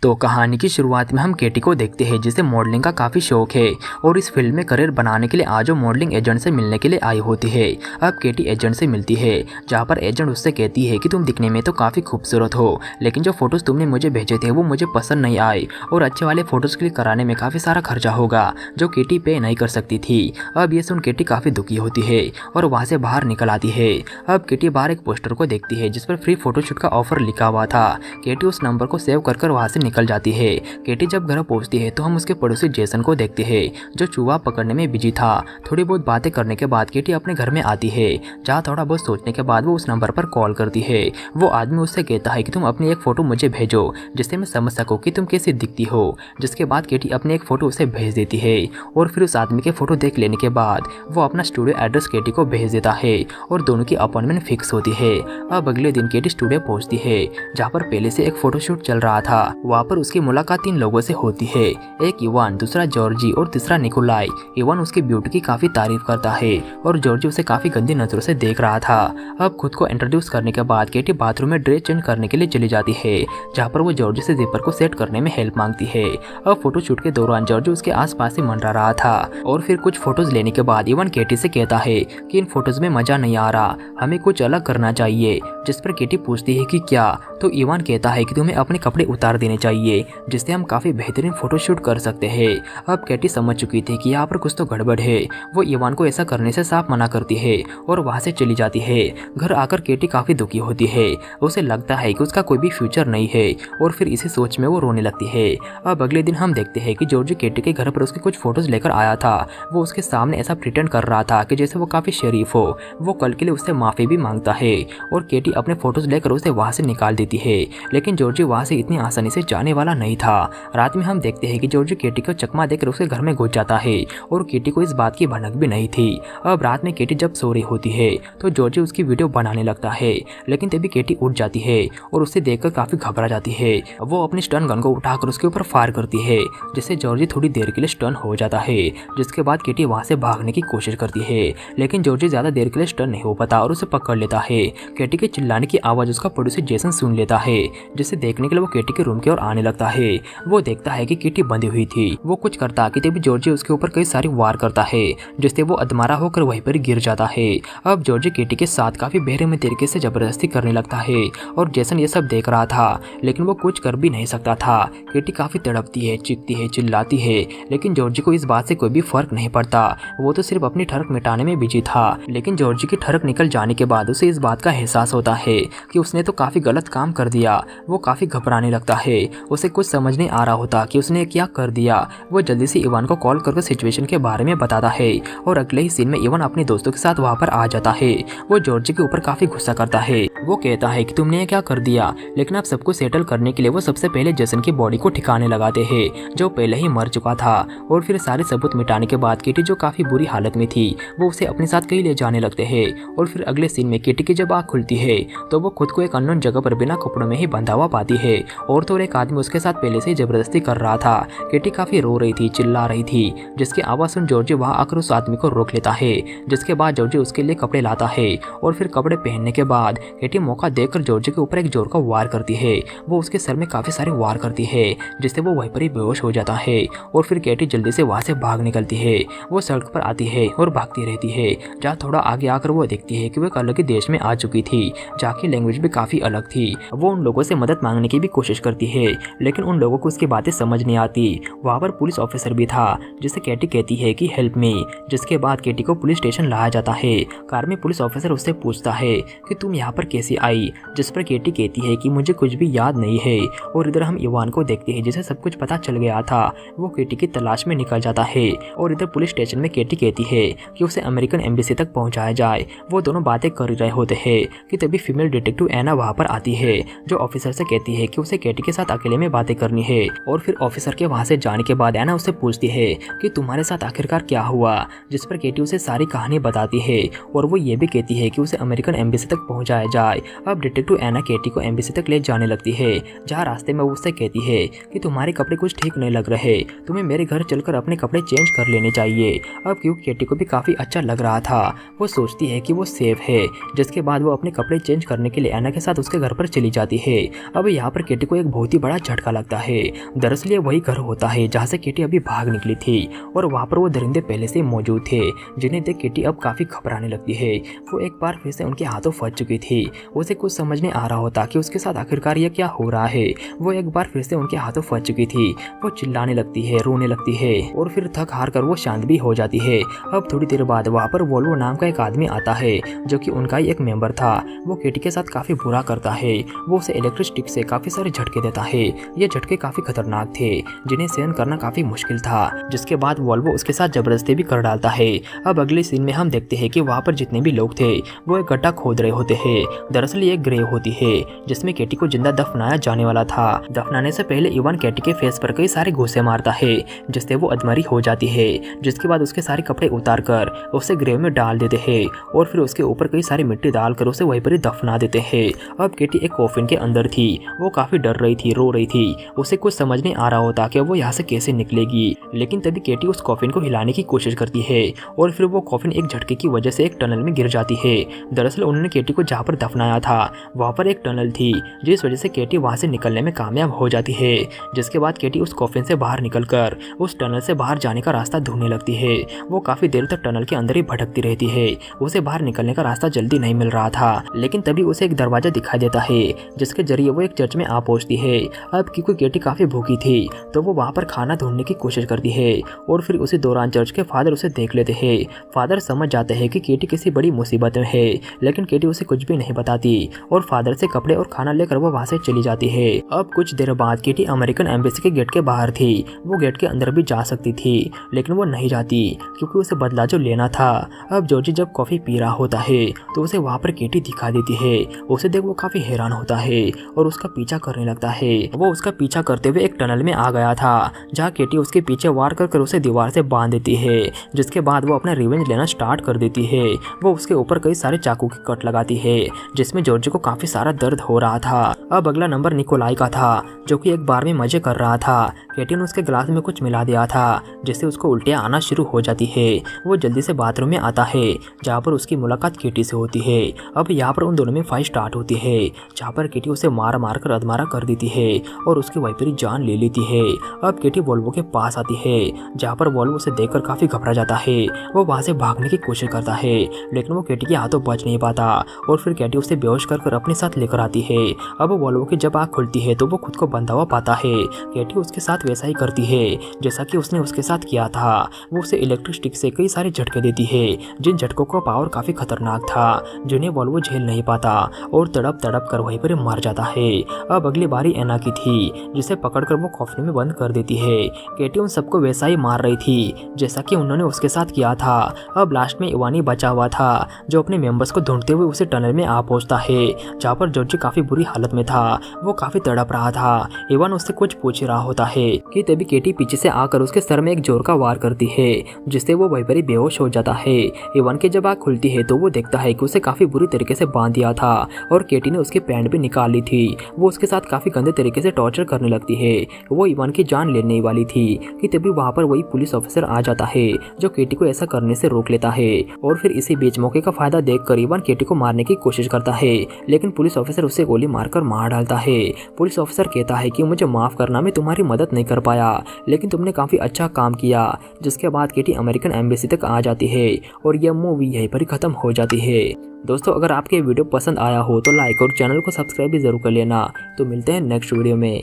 तो कहानी की शुरुआत में हम केटी को देखते हैं जिसे मॉडलिंग का काफ़ी शौक है और इस फील्ड में करियर बनाने के लिए आज वो मॉडलिंग एजेंट से मिलने के लिए आई होती है। अब केटी एजेंट से मिलती है जहाँ पर एजेंट उससे कहती है कि तुम दिखने में तो काफ़ी खूबसूरत हो, लेकिन जो फोटोज़ तुमने मुझे भेजे थे वो मुझे पसंद नहीं आए और अच्छे वाले फ़ोटोज़ क्लिक कराने में काफ़ी सारा खर्चा होगा जो केटी पे नहीं कर सकती थी। अब ये सुन केटी काफ़ी दुखी होती है और वहाँ से बाहर निकल आती है। अब केटी बाहर एक पोस्टर को देखती है जिस पर फ्री फोटोशूट का ऑफर लिखा हुआ था। केटी उस नंबर को सेव कर वहाँ से निकल जाती है। केटी जब घर पहुंचती है तो हम उसके पड़ोसी जेसन को देखते हैं जो चूहा पकड़ने में बिजी था। थोड़ी बहुत बातें करने के बाद केटी अपने घर में आती है जहाँ थोड़ा बहुत सोचने के बाद वो उस नंबर पर कॉल करती है। वो आदमी उससे कहता है कि तुम अपनी एक फ़ोटो मुझे भेजो जिससे मैं समझ सकूँ कि तुम कैसी दिखती हो। जिसके बाद केटी अपनी एक फ़ोटो उसे भेज देती है और फिर उस आदमी के फ़ोटो देख लेने के बाद वो अपना स्टूडियो एड्रेस केटी को भेज देता है और दोनों की अपॉइंटमेंट फिक्स होती है। अब अगले दिन केटी स्टूडियो पहुँचती है जहाँ पर पहले से एक फोटोशूट चल रहा था। वहाँ पर उसकी मुलाकात 3 लोगों से होती है, एक इवान, दूसरा जॉर्जी और तीसरा निकोलाई। इवान उसकी ब्यूटी की काफी तारीफ करता है और जॉर्जी उसे काफी गंदी नजरों से देख रहा था। अब खुद को इंट्रोड्यूस करने के बाद केटी बाथरूम में ड्रेस चेंज करने के लिए चली जाती है जहाँ पर वो जॉर्जी से जिपर को सेट करने में हेल्प मांगती है। अब फोटोशूट के दौरान जॉर्जी उसके आसपास ही मंडरा रहा था और फिर कुछ फोटोज लेने के बाद इवान केटी से कहता है कि इन फोटोज में मजा नहीं आ रहा, हमें कुछ अलग करना चाहिए। जिस पर केटी पूछती है कि क्या, तो इवान कहता है कि तुम्हें अपने कपड़े उतार देने चाहिए जिससे हम काफी बेहतरीन फोटोशूट कर सकते हैं। अब केटी समझ चुकी थी कि यहाँ पर कुछ तो गड़बड़ है। वो इवान को ऐसा करने से साफ मना करती है और वहाँ से चली जाती है। घर आकर केटी काफी दुखी होती है। उसे लगता है कि उसका कोई भी फ्यूचर नहीं है और फिर इसी सोच में वो रोने लगती है। अब अगले दिन हम देखते हैं कि जॉर्जी केटी के घर पर उसके कुछ फोटोज लेकर आया था। वो उसके सामने ऐसा प्रिटेंड कर रहा था कि जैसे वो काफी शरीफ हो। वो कल के लिए उससे माफी भी मांगता है और केटी अपने फोटोज लेकर उसे वहाँ से निकाल देती है, लेकिन जॉर्जी वहाँ से इतनी आसानी से जाने वाला नहीं था। रात में हम देखते हैं कि जॉर्जी केटी को चकमा देकर उसके घर में घुस जाता है और केटी को इस बात की भनक भी नहीं थी। अब रात में केटी जब सो रही होती है तो जॉर्जी उसकी वीडियो बनाने लगता है, लेकिन तभी केटी उठ जाती है और उसे देखकर काफी घबरा जाती है। वो अपनी स्टन गन को उठाकर उसके ऊपर फायर करती है जिससे जॉर्जी थोड़ी देर के लिए स्टन हो जाता है। जिसके बाद केटी वहाँ से भागने की कोशिश करती है, लेकिन जॉर्जी ज्यादा देर के लिए स्टन नहीं हो पाता और उसे पकड़ लेता है। केटी के चिल्लाने की आवाज उसका पड़ोसी जेसन सुन लेता है जिसे देखने के लिए वो केटी के रूम की ओर आने लगता है। वो देखता है कि केटी बंधी हुई थी। वो कुछ करता कि तभी जॉर्जी उसके ऊपर कई सारी वार करता है जिससे वो अधमरा होकर वहीं पर गिर जाता है। अब जॉर्जी केटी के साथ काफी बेरहमी तरीके से जबरदस्ती करने लगता है और जेसन ये सब देख रहा था, लेकिन वो कुछ कर भी नहीं सकता था। केटी काफी तड़पती है, चीखती है, चिल्लाती है, लेकिन जॉर्जी को इस बात से कोई भी फर्क नहीं पड़ता। वो तो सिर्फ अपनी ठरक मिटाने में बिजी था। लेकिन जॉर्जी की ठरक निकल जाने के बाद उसे इस बात का एहसास होता है कि उसने तो काफी गलत काम कर दिया। वो काफी घबराने लगता है। उसे कुछ समझ नहीं आ रहा होता कि उसने क्या कर दिया। वो जल्दी से इवान को कॉल करके सिचुएशन के बारे में बताता है और अगले ही सीन में इवान अपने दोस्तों के साथ वहाँ पर आ जाता है। वो जॉर्जी के ऊपर काफी गुस्सा करता है। वो कहता है कि तुमने ये क्या कर दिया, लेकिन अब सब कुछ सेटल करने के लिए वो सबसे पहले जेसन की बॉडी को ठिकाने लगाते हैं जो पहले ही मर चुका था। और फिर सारे सबूत मिटाने के बाद केटी जो काफी बुरी हालत में थी वो उसे अपने साथ कहीं ले जाने लगते हैं। और फिर अगले सीन में केटी की जब आँख खुलती है तो वो खुद को एक अननोन जगह पर बिना कपड़ों में ही बंधा हुआ पाती है और तो एक आदमी उसके साथ पहले से ही जबरदस्ती कर रहा था। केटी काफी रो रही थी, चिल्ला रही थी, जिसकी आवाज सुन जॉर्जी वहां आकर उस आदमी को रोक लेता है। जिसके बाद जॉर्जी उसके लिए कपड़े लाता है और फिर कपड़े पहनने के बाद केटी मौका देखकर जॉर्जी के ऊपर एक जोर का वार करती है। वो उसके सर में काफी सारे वार करती है जिससे वो वहीं पर ही बेहोश हो जाता है और फिर केटी जल्दी से वहां से भाग निकलती है। वो सड़क पर आती है और भागती रहती है जहाँ थोड़ा आगे आकर वो देखती है कि वो एक अलग ही देश में आ चुकी थी जहाँ की लैंग्वेज भी काफी अलग थी। वो उन लोगों से मदद मांगने की भी कोशिश करती है, लेकिन उन लोगों को उसकी बातें समझ नहीं आती। वहाँ पर पुलिस ऑफिसर भी था जिसे केटी कहती है कि हेल्प मी। जिसके बाद केटी को पुलिस स्टेशन लाया जाता है। कार में पुलिस ऑफिसर उससे पूछता है कि तुम यहाँ पर कैसे आई, जिस पर केटी कहती है कि मुझे कुछ भी याद नहीं है। और इधर हम इवान को देखते हैं जिसे सब कुछ पता चल गया था। वो केटी की तलाश में निकल जाता है और इधर पुलिस स्टेशन में केटी कहती है कि उसे अमेरिकन एम्बेसी तक पहुँचाया जाए। वो दोनों बातें कर रहे होते हैं कि तभी फीमेल डिटेक्टिव एना वहाँ पर आती है जो ऑफिसर से कहती है कि उसे केटी के साथ अकेले में बातें करनी है। और फिर ऑफिसर के वहाँ से जाने के बाद एना उससे पूछती है कि तुम्हारे साथ आखिरकार क्या हुआ, जिस पर केटी उसे सारी कहानी बताती है और वो ये भी कहती है कि उसे अमेरिकन एम्बेसी तक पहुँचाया जाए। अब डिटेक्टिव एना केटी को एम्बेसी तक ले जाने लगती है जहाँ रास्ते में वो उससे कहती है कि तुम्हारे कपड़े कुछ ठीक नहीं लग रहे, तुम्हें मेरे घर चलकर अपने कपड़े चेंज कर लेने चाहिए। अब क्योंकि केटी को भी काफ़ी अच्छा लग रहा था, वो सोचती है कि वो सेफ है। जिसके बाद वो अपने कपड़े चेंज करने के लिए एना के साथ उसके घर पर चली जाती है। अब यहाँ पर केटी को एक बहुत ही बड़ा बड़ा झटका लगता है। दरअसल ये वही घर होता है जहाँ से केटी अभी भाग निकली थी और वहाँ पर वो दरिंदे पहले से मौजूद थे, जिन्हें देख केटी अब काफ़ी घबराने लगती है। वो एक बार फिर से उनके हाथों फंस चुकी थी। उसे कुछ समझ नहीं आ रहा होता कि उसके साथ आखिरकार यह क्या हो रहा है। वो एक बार फिर से उनके हाथों फंस चुकी थी। वो चिल्लाने लगती है, रोने लगती है और फिर थक हार कर वो शांत भी हो जाती है। अब थोड़ी देर बाद वहाँ पर वोल्वो नाम का एक आदमी आता है, जो कि उनका ही एक मेंबर था। वो केटी के साथ काफ़ी बुरा करता है। वो उसे इलेक्ट्रिक स्टिक से काफ़ी सारे झटके देता है। ये झटके काफ़ी खतरनाक थे, जिन्हें सहन करना काफ़ी मुश्किल था, जिसके बाद वोल्वो उसके साथ जबरदस्ती भी कर डालता है। अब अगले सीन में हम देखते हैं कि वहाँ पर जितने भी लोग थे वो एक गड्ढा खोद रहे होते हैं। दरअसल ये एक ग्रेव होती है जिसमें केटी को जिंदा दफनाया जाने वाला था। दफनाने से पहले इवान केटी के फेस पर कई सारे घूंसे मारता है, जिससे वो अधमरी हो जाती है। जिसके बाद उसके सारे कपड़े उतार कर उसे ग्रेव में डाल देते हैं और फिर उसके ऊपर कई सारी मिट्टी डालकर उसे वहीं पर ही दफना देते हैं। अब केटी एक कॉफिन के अंदर थी। वो काफी डर रही थी, रो रही थी। उसे कुछ समझ नहीं आ रहा होता कि वो यहाँ से कैसे निकलेगी। लेकिन तभी केटी उस कॉफिन को हिलाने की कोशिश करती है और फिर वो कॉफिन एक झटके की वजह से एक टनल में गिर जाती है। दरअसल उन्होंने केटी को जहाँ पर दफनाया था वहाँ पर एक टनल थी, जिस वजह से केटी वहाँ से निकलने में कामयाब हो जाती है। जिसके बाद केटी उस कॉफिन से बाहर निकलकर उस टनल से बाहर जाने का रास्ता ढूंढने लगती है। वो काफी देर तक टनल के अंदर ही भटकती रहती है। उसे बाहर निकलने का रास्ता जल्दी नहीं मिल रहा था, लेकिन तभी उसे एक दरवाजा दिखाई देता है, जिसके जरिए वो एक चर्च में आ पहुंचती है। अब क्योंकि केटी काफी भूखी थी तो वो वहाँ पर खाना ढूंढने की कोशिश करती है और फिर उसी दौरान चर्च के फादर उसे देख लेते हैं। फादर समझ जाते हैं कि केटी किसी बड़ी मुसीबत में है, लेकिन केटी उसे कुछ भी नहीं बताती और फादर से कपड़े और खाना लेकर वो वहाँ से चली जाती है। अब कुछ देर बाद केटी अमेरिकन एम्बेसी के गेट के बाहर थी। वो गेट के अंदर भी जा सकती थी, लेकिन वो नहीं जाती क्योंकि उसे बदला जो लेना था। अब जॉर्जी जब कॉफी पी रहा होता है तो उसे वहाँ पर केटी दिखा देती है। उसे देख वो काफी हैरान होता है और उसका पीछा करने लगता है। वो उसका पीछा करते हुए एक टनल में आ गया था, जहाँ केटी उसके पीछे वार कर उसे दीवार से बांध देती है। जिसके बाद वो अपना रिवेंज लेना स्टार्ट कर देती है। वो उसके ऊपर कई सारे चाकू की कट लगाती है, जिसमें जॉर्जी को काफी सारा दर्द हो रहा था। अब अगला नंबर निकोलाई का था, जो कि एक बार में मजे कर रहा था। केटी ने उसके ग्लास में कुछ मिला दिया था, जिससे उसको उल्टियाँ आना शुरू हो जाती है। वो जल्दी से बाथरूम में आता है, जहाँ पर उसकी मुलाकात केटी से होती है। अब यहाँ पर उन दोनों में फाइट स्टार्ट होती है, जहाँ पर केटी उसे मार मार कर अधमारा कर देती है और उसकी वाइपरी जान ले लेती है। अब केटी वोल्वो के पास आती है, जहाँ पर वोल्वो उसे देखकर काफी घबरा जाता है। वो वहाँ से भागने की कोशिश करता है, लेकिन वो केटी के हाथों बच नहीं पाता और फिर केटी उसे बेहोश कर अपने साथ लेकर आती है। अब वोल्वो की जब आँख खुलती है तो वो खुद को बंधा हुआ पाता है। केटी उसके साथ वैसा ही करती है जैसा कि उसने उसके साथ किया था। वो उसे इलेक्ट्रिक स्टिक से कई सारे झटके देती है, जिन झटकों का पावर काफी खतरनाक था, जिन्हें वोल्वो झेल नहीं पाता और तड़प तड़प कर वहीं पर मर जाता है। अब अगली बारी एना की थी, जिसे पकड़कर वो कॉफी में बंद कर देती है। केटी उन सबको वैसा ही मार रही थी जैसा कि उन्होंने उसके साथ किया था। अब लास्ट में इवानी बचा हुआ था, जो अपने मेंबर्स को ढूंढते हुए उसे टनल में आ पहुंचता है, जहाँ पर जॉर्जी काफी बुरी हालत में था। वो काफी तड़प रहा था। इवान उससे कुछ पूछ रहा होता है कि तभी केटी पीछे से आकर उसके सर में एक जोर का वार करती है, जिससे वो वहीं पर ही बेहोश हो जाता है। इवान की जब आँख खुलती है तो वो देखता है कि उसे काफी बुरी तरीके से बांध दिया था और केटी ने उसकी पैंट भी निकाल ली थी। वो उसके साथ काफी गंदे तरीके से टॉर्चर करने लगती है। वो इवान की जान लेने वाली थी कि तभी वहाँ पर वही पुलिस ऑफिसर आ जाता है, जो केटी को ऐसा करने से रोक लेता है और फिर इसी बीच मौके का फायदा देखकर इवान केटी को मारने की कोशिश करता है, लेकिन पुलिस ऑफिसर उसे गोली मारकर मार डालता है। पुलिस ऑफिसर कहता है कि मुझे माफ करना, मैं तुम्हारी मदद नहीं कर पाया, लेकिन तुमने काफी अच्छा काम किया। जिसके बाद केटी अमेरिकन एम्बेसी तक आ जाती है और यह मूवी यहीं पर ही खत्म हो जाती है। दोस्तों, अगर आपके वीडियो पसंद आया हो तो लाइक और चैनल को सब्सक्राइब भी जरूर कर लेना। तो मिलते हैं नेक्स्ट वीडियो में।